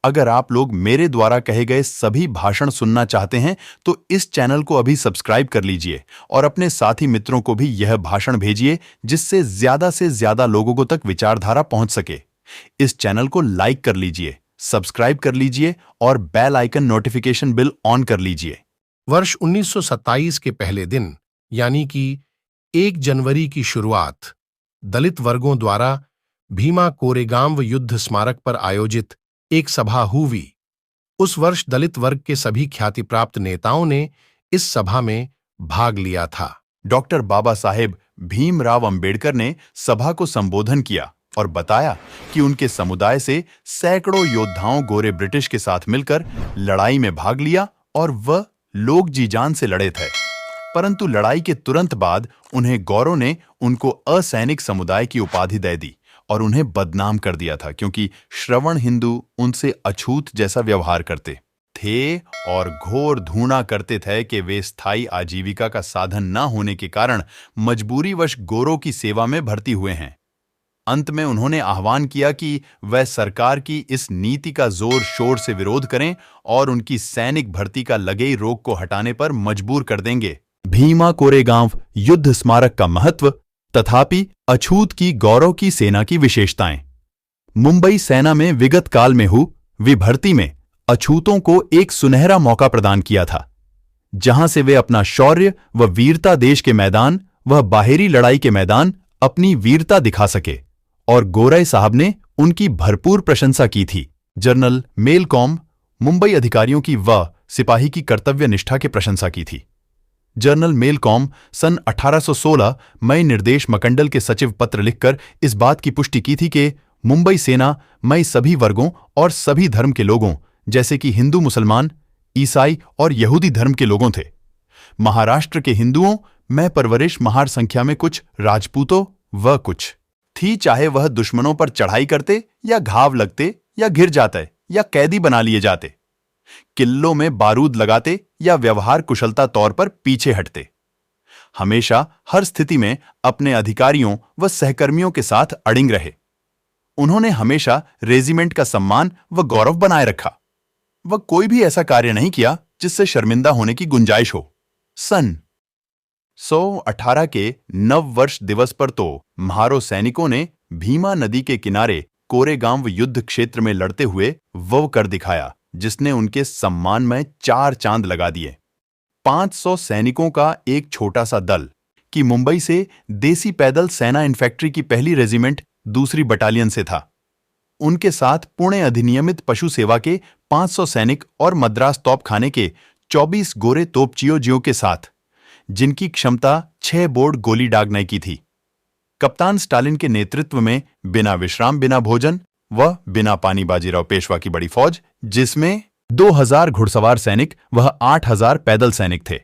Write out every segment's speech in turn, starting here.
अगर आप लोग मेरे द्वारा कहे गए सभी भाषण सुनना चाहते हैं तो इस चैनल को अभी सब्सक्राइब कर लीजिए और अपने साथी मित्रों को भी यह भाषण भेजिए जिससे से ज्यादा लोगों को तक विचारधारा पहुंच सके। इस चैनल को लाइक कर लीजिए, सब्सक्राइब कर लीजिए और bell icon notification bell on कर लीजिए। वर्ष 1927 के पहले दिन यानी कि 1 जनवरी की शुरुआत दलित वर्गों द्वारा भीमा कोरेगांव युद्ध स्मारक पर आयोजित एक सभा हुई। उस वर्ष दलित वर्ग के सभी ख्याति प्राप्त नेताओं ने इस सभा में भाग लिया था। डॉक्टर बाबा साहेब भीमराव अंबेडकर ने सभा को संबोधन किया और बताया कि उनके समुदाय से सैकड़ों योद्धाओं गोरे ब्रिटिश के साथ मिलकर लड़ाई में भाग लिया और वह लोग जी जान से लड़े थे। परंतु लड़ाई के तुरंत बाद उन्हें गौरों ने उनको असैनिक समुदाय की उपाधि दे दी और उन्हें बदनाम कर दिया था क्योंकि श्रवण हिंदू उनसे अछूत जैसा व्यवहार करते थे और घोर धूना करते थे कि वे स्थायी आजीविका का साधन न होने के कारण मजबूरीवश गोरों की सेवा में भर्ती हुए हैं। अंत में उन्होंने आह्वान किया कि वह सरकार की इस नीति का जोर शोर से विरोध करें और उनकी सैनिक भर्ती का लगेई रोक को हटाने पर मजबूर कर देंगे। भीमा कोरेगांव युद्ध स्मारक का महत्व तथापि अछूत की गौरव की सेना की विशेषताएं। मुंबई सेना में विगत काल में हुई भर्ती में अछूतों को एक सुनहरा मौका प्रदान किया था जहां से वे अपना शौर्य व वीरता देश के मैदान व बाहरी लड़ाई के मैदान अपनी वीरता दिखा सके और गोराई साहब ने उनकी भरपूर प्रशंसा की थी। जनरल मेलकॉम मुंबई अधिकारियों की व सिपाही की कर्तव्य निष्ठा की प्रशंसा की थी। जनरल मेलकॉम सन 1816 मई निर्देश मकंडल के सचिव पत्र लिखकर इस बात की पुष्टि की थी कि मुंबई सेना मई सभी वर्गों और सभी धर्म के लोगों जैसे कि हिंदू, मुसलमान, ईसाई और यहूदी धर्म के लोगों थे। महाराष्ट्र के हिंदुओं में परवरिश महार संख्या में कुछ राजपूतों व कुछ थी, चाहे वह दुश्मनों पर चढ़ाई करते या घाव लगते या घिर जाते या कैदी बना लिए जाते, किल्लों में बारूद लगाते या व्यवहार कुशलता तौर पर पीछे हटते, हमेशा हर स्थिति में अपने अधिकारियों व सहकर्मियों के साथ अड़िग रहे। उन्होंने हमेशा रेजिमेंट का सम्मान व गौरव बनाए रखा। वह कोई भी ऐसा कार्य नहीं किया जिससे शर्मिंदा होने की गुंजाइश हो। सन 1918 के नव वर्ष दिवस पर तो म्हारो सैनिकों ने भीमा नदी के किनारे कोरेगांव युद्ध क्षेत्र में लड़ते हुए वो कर दिखाया जिसने उनके सम्मान में 4 चांद लगा दिए। 500 सैनिकों का एक छोटा सा दल कि मुंबई से देसी पैदल सेना इन्फेंट्री की पहली रेजिमेंट दूसरी बटालियन से था। उनके साथ पुणे अधिनियमित पशु सेवा के 500 सैनिक और मद्रास तोपखाने के 24 गोरे तोपचियों के साथ जिनकी क्षमता 6 बोर्ड गोली दागने की थी। कप्तान स्टालिन के नेतृत्व में बिना विश्राम, बिना भोजन व बिना पानी बाजीराव पेशवा की बड़ी फौज जिसमें 2000 घुड़सवार सैनिक व 8000 पैदल सैनिक थे,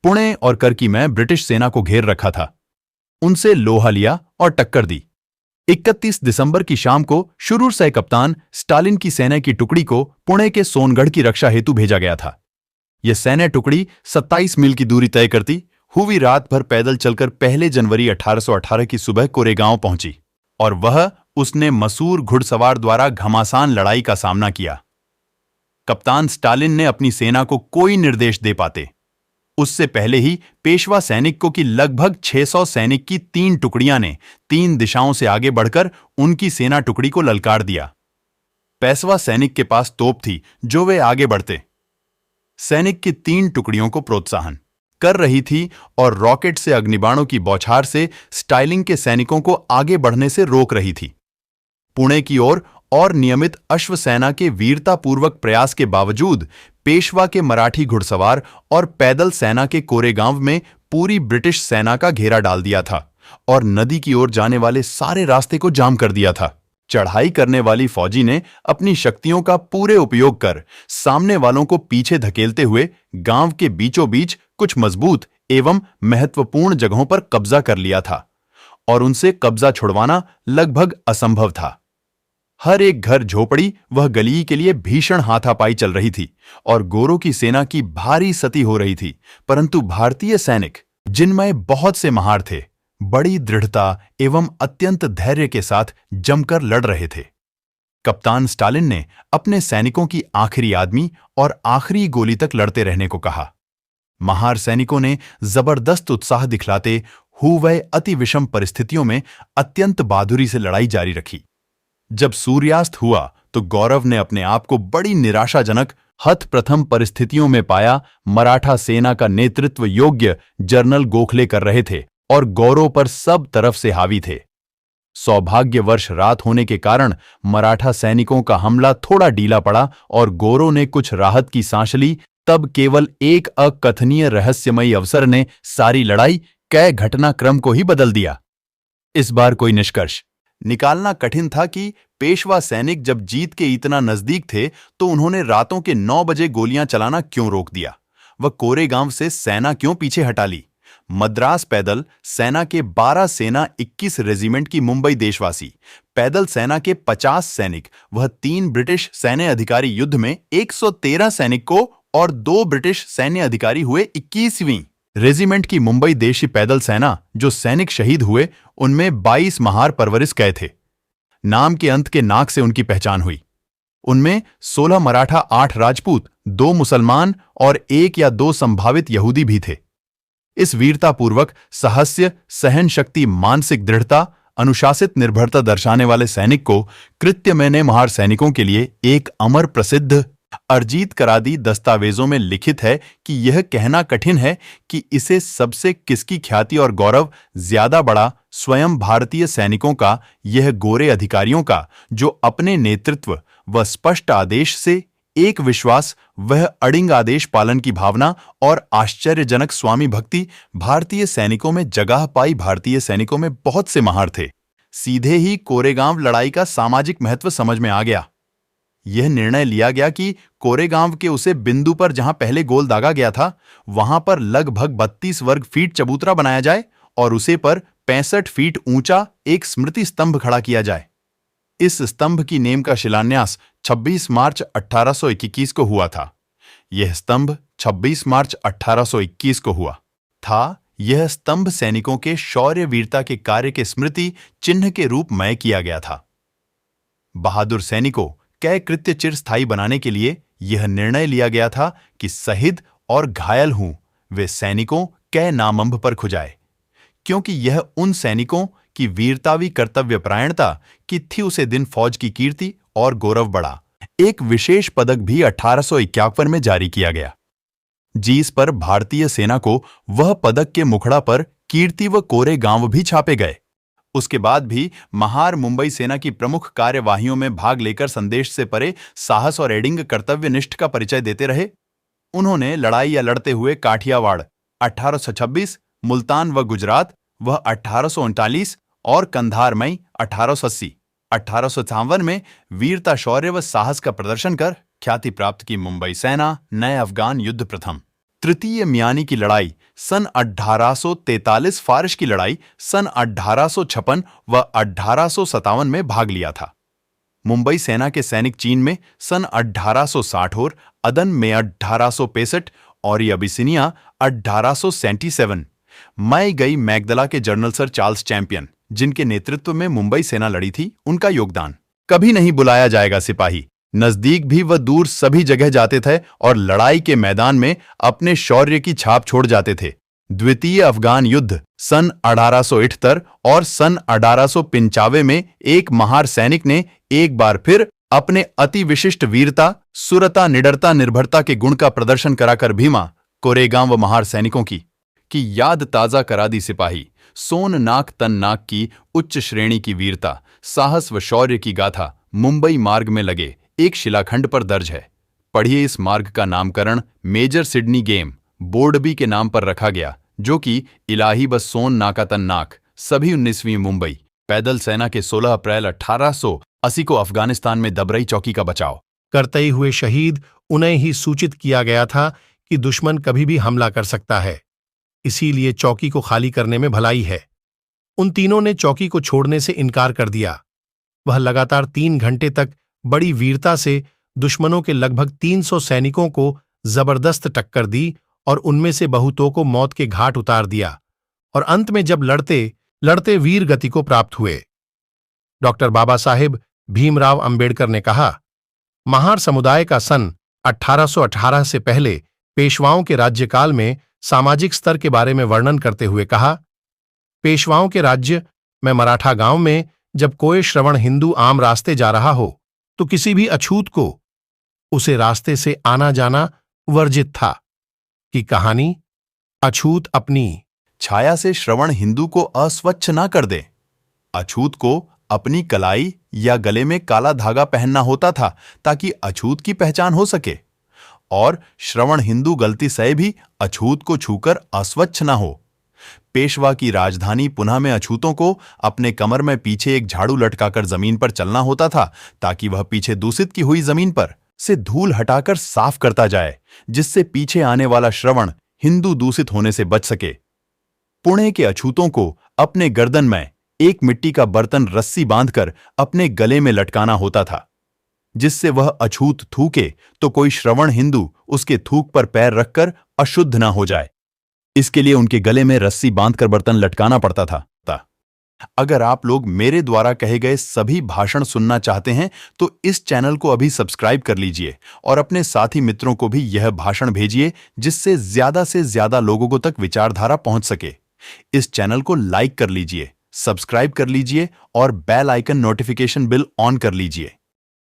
पुणे और करकी में ब्रिटिश सेना को घेर रखा था। उनसे लोहा लिया और टक्कर दी। 31 दिसंबर की शाम को शुरूर से कप्तान स्टालिन की सेना की टुकड़ी को पुणे के सोनगढ़ की रक्षा हेतु भेजा गया था। यह सैन्य टुकड़ी 27 मील की दूरी तय करती हुई रात भर पैदल चलकर 1 जनवरी 1818 की सुबह कोरेगांव पहुंची और वह उसने मसूर घुड़सवार द्वारा घमासान लड़ाई का सामना किया। कप्तान स्टालिन ने अपनी सेना को कोई निर्देश दे पाते उससे पहले ही पेशवा सैनिकों की लगभग 600 सैनिक की 3 टुकड़ियां ने 3 दिशाओं से आगे बढ़कर उनकी सेना टुकड़ी को ललकार दिया। पेशवा सैनिक के पास तोप थी जो वे आगे बढ़ते सैनिक की 3 टुकड़ियों को प्रोत्साहन कर रही थी और रॉकेट से अग्निबाणों की बौछार से स्टाइलिंग के सैनिकों को आगे बढ़ने से रोक रही थी। पुणे की ओर और नियमित अश्व सेना के वीरतापूर्वक प्रयास के बावजूद पेशवा के मराठी घुड़सवार और पैदल सेना के कोरेगांव में पूरी ब्रिटिश सेना का घेरा डाल दिया था और नदी की ओर जाने वाले सारे रास्ते को जाम कर दिया था। चढ़ाई करने वाली फौजी ने अपनी शक्तियों का पूरे उपयोग कर सामने वालों को पीछे धकेलते हुए गांव के बीचों बीच कुछ मजबूत एवं महत्वपूर्ण जगहों पर कब्जा कर लिया था और उनसे कब्जा छुड़वाना लगभग असंभव था। हर एक घर, झोपड़ी वह गली के लिए भीषण हाथापाई चल रही थी और गोरों की सेना की भारी सती हो रही थी, परंतु भारतीय सैनिक जिनमें बहुत से महार थे बड़ी दृढ़ता एवं अत्यंत धैर्य के साथ जमकर लड़ रहे थे। कप्तान स्टालिन ने अपने सैनिकों की आखिरी आदमी और आखिरी गोली तक लड़ते रहने को कहा। महार सैनिकों ने जबरदस्त उत्साह दिखलाते हुए अति विषम परिस्थितियों में अत्यंत बहादुरी से लड़ाई जारी रखी। जब सूर्यास्त हुआ तो गौरव ने अपने आप को बड़ी निराशाजनक हत प्रथम परिस्थितियों में पाया। मराठा सेना का नेतृत्व योग्य जनरल गोखले कर रहे थे और गौरव पर सब तरफ से हावी थे। सौभाग्यवश रात होने के कारण मराठा सैनिकों का हमला थोड़ा ढीला पड़ा और गौरव ने कुछ राहत की सांस ली। तब केवल एक अकथनीय रहस्यमयी अवसर ने सारी लड़ाई के घटनाक्रम को ही बदल दिया। इस बार कोई निष्कर्ष निकालना कठिन था कि पेशवा सैनिक जब जीत के इतना नजदीक थे तो उन्होंने रातों के 9 बजे गोलियां चलाना क्यों रोक दिया? वह कोरेगांव से सेना क्यों पीछे हटा ली? मद्रास पैदल सेना के 12 सेना 21 रेजिमेंट की मुंबई देशवासी, पैदल सेना के 50 सैनिक, वह 3 ब्रिटिश सैन्य अधिकारी युद्ध में 113 सैनिक को और 2 ब्रिटिश सैन्य अधिकारी हुए 21वीं रेजिमेंट की मुंबई देशी पैदल सेना जो सैनिक शहीद हुए उनमें 22 महार परवरिश गए थे। नाम के अंत के नाक से उनकी पहचान हुई। उनमें 16 मराठा, 8 राजपूत, 2 मुसलमान और 1 या 2 संभावित यहूदी भी थे। इस वीरतापूर्वक साहस्य, सहन शक्ति, मानसिक दृढ़ता, अनुशासित निर्भरता दर्शाने वाले सैनिक को कृत्य ने महार सैनिकों के लिए एक अमर प्रसिद्ध अर्जित करा दी। दस्तावेजों में लिखित है कि यह कहना कठिन है कि इसे सबसे किसकी ख्याति और गौरव ज्यादा बड़ा, स्वयं भारतीय सैनिकों का, यह गोरे अधिकारियों का, जो अपने नेतृत्व व स्पष्ट आदेश से एक विश्वास, वह अडिंग आदेश पालन की भावना और आश्चर्यजनक स्वामी भक्ति भारतीय सैनिकों में जगह पाई। भारतीय सैनिकों में बहुत से महार थे। सीधे ही कोरेगांव लड़ाई का सामाजिक महत्व समझ में आ गया। यह निर्णय लिया गया कि कोरेगांव के उसे बिंदु पर जहां पहले गोल दागा गया था वहां पर लगभग 32 वर्ग फीट चबूतरा बनाया जाए और उसे पर 65 फीट ऊंचा एक स्मृति स्तंभ खड़ा किया जाए। इस स्तंभ की नेम का शिलान्यास 26 मार्च 1821 को हुआ था। यह स्तंभ 26 मार्च 1821 को हुआ था। यह स्तंभ सैनिकों के शौर्य वीरता के कार्य के स्मृति चिन्ह के रूप में किया गया था। बहादुर सैनिकों कै कृत्य चिरस्थायी बनाने के लिए यह निर्णय लिया गया था कि शहीद और घायल हूं वे सैनिकों कै नामंब पर खुजाए, क्योंकि यह उन सैनिकों की वीरतावी कर्तव्यपरायणता की थी। उसे दिन फौज की कीर्ति और गौरव बढ़ा। एक विशेष पदक भी 1851 में जारी किया गया, जिस पर भारतीय सेना को वह पदक के मुखड़ा पर कीर्ति व कोरेगांव भी छापे गए। उसके बाद भी महार मुंबई सेना की प्रमुख कार्यवाहियों में भाग लेकर संदेश से परे साहस और एडिंग कर्तव्यनिष्ठ का परिचय देते रहे। उन्होंने लड़ाई या लड़ते हुए काठियावाड़ 1826, मुल्तान व गुजरात वह 1839 और कंधार मई 1880, 1857 में वीरता, शौर्य व साहस का प्रदर्शन कर ख्याति प्राप्त की। मुंबई सेना नए अफगान युद्ध प्रथम, तृतीय मियानी की लड़ाई सन 1843, फारिश की लड़ाई सन 1856 व 1857 में भाग लिया था। मुंबई सेना के सैनिक चीन में सन 1860 और अदन में 1865 और अबिसिनिया 1877 में गई। मैगदला के जनरल सर चार्ल्स चैंपियन, जिनके नेतृत्व में मुंबई सेना लड़ी थी, उनका योगदान कभी नहीं बुलाया जाएगा। सिपाही नजदीक भी व दूर सभी जगह जाते थे और लड़ाई के मैदान में अपने शौर्य की छाप छोड़ जाते थे। द्वितीय अफगान युद्ध सन 1878 और सन 1895 में एक महार सैनिक ने एक बार फिर अपने अति विशिष्ट वीरता, सुरता, निडरता, निर्भरता के गुण का प्रदर्शन कराकर भीमा कोरेगांव व महार सैनिकों की याद ताजा करा दी। सिपाही सोन नाक तन नाक की उच्च श्रेणी की वीरता, साहस व शौर्य की गाथा मुंबई मार्ग में लगे एक शिलाखंड पर दर्ज है। पढ़िए, इस मार्ग का नामकरण मेजर सिडनी गेम बोर्डबी के नाम पर रखा गया, जो कि इलाही व सोन नाका तन नाक सभी 19वीं मुंबई पैदल सेना के 16 अप्रैल 1880 को अफगानिस्तान में दबरई चौकी का बचाव करते हुए शहीद। उन्हें ही सूचित किया गया था कि दुश्मन कभी भी हमला कर सकता है, इसीलिए चौकी को खाली करने में भलाई है। उन तीनों ने चौकी को छोड़ने से इनकार कर दिया। वह लगातार 3 घंटे तक बड़ी वीरता से दुश्मनों के लगभग 300 सैनिकों को जबरदस्त टक्कर दी और उनमें से बहुतों को मौत के घाट उतार दिया और अंत में जब लड़ते लड़ते वीर गति को प्राप्त हुए। डॉक्टर बाबा साहेब भीमराव अंबेडकर ने कहा, महार समुदाय का सन 1818 से पहले पेशवाओं के राज्यकाल में सामाजिक स्तर के बारे में वर्णन करते हुए कहा, पेशवाओं के राज्य में मराठा गांव में जब कोई श्रवण हिंदू आम रास्ते जा रहा हो तो किसी भी अछूत को उसे रास्ते से आना जाना वर्जित था। कि कहानी अछूत अपनी छाया से श्रवण हिंदू को अस्वच्छ ना कर दे। अछूत को अपनी कलाई या गले में काला धागा पहनना होता था ताकि अछूत की पहचान हो सके, और श्रवण हिंदू गलती से भी अछूत को छूकर अस्वच्छ ना हो। पेशवा की राजधानी पुणे में अछूतों को अपने कमर में पीछे एक झाड़ू लटकाकर जमीन पर चलना होता था ताकि वह पीछे दूषित की हुई जमीन पर से धूल हटाकर साफ करता जाए, जिससे पीछे आने वाला श्रवण हिंदू दूषित होने से बच सके। पुणे के अछूतों को अपने गर्दन में एक मिट्टी का बर्तन रस्सी बांधकर अपने गले में लटकाना होता था, जिससे वह अछूत थूके तो कोई श्रवण हिंदू उसके थूक पर पैर रखकर अशुद्ध ना हो जाए। इसके लिए उनके गले में रस्सी बांधकर बर्तन लटकाना पड़ता था। अगर आप लोग मेरे द्वारा कहे गए सभी भाषण सुनना चाहते हैं तो इस चैनल को अभी सब्सक्राइब कर लीजिए और अपने साथी मित्रों को भी यह भाषण भेजिए, जिससे से ज्यादा लोगों तक विचारधारा पहुंच सके। इस चैनल को लाइक कर लीजिए, सब्सक्राइब कर लीजिए और bell icon notification bell on कर लीजिए।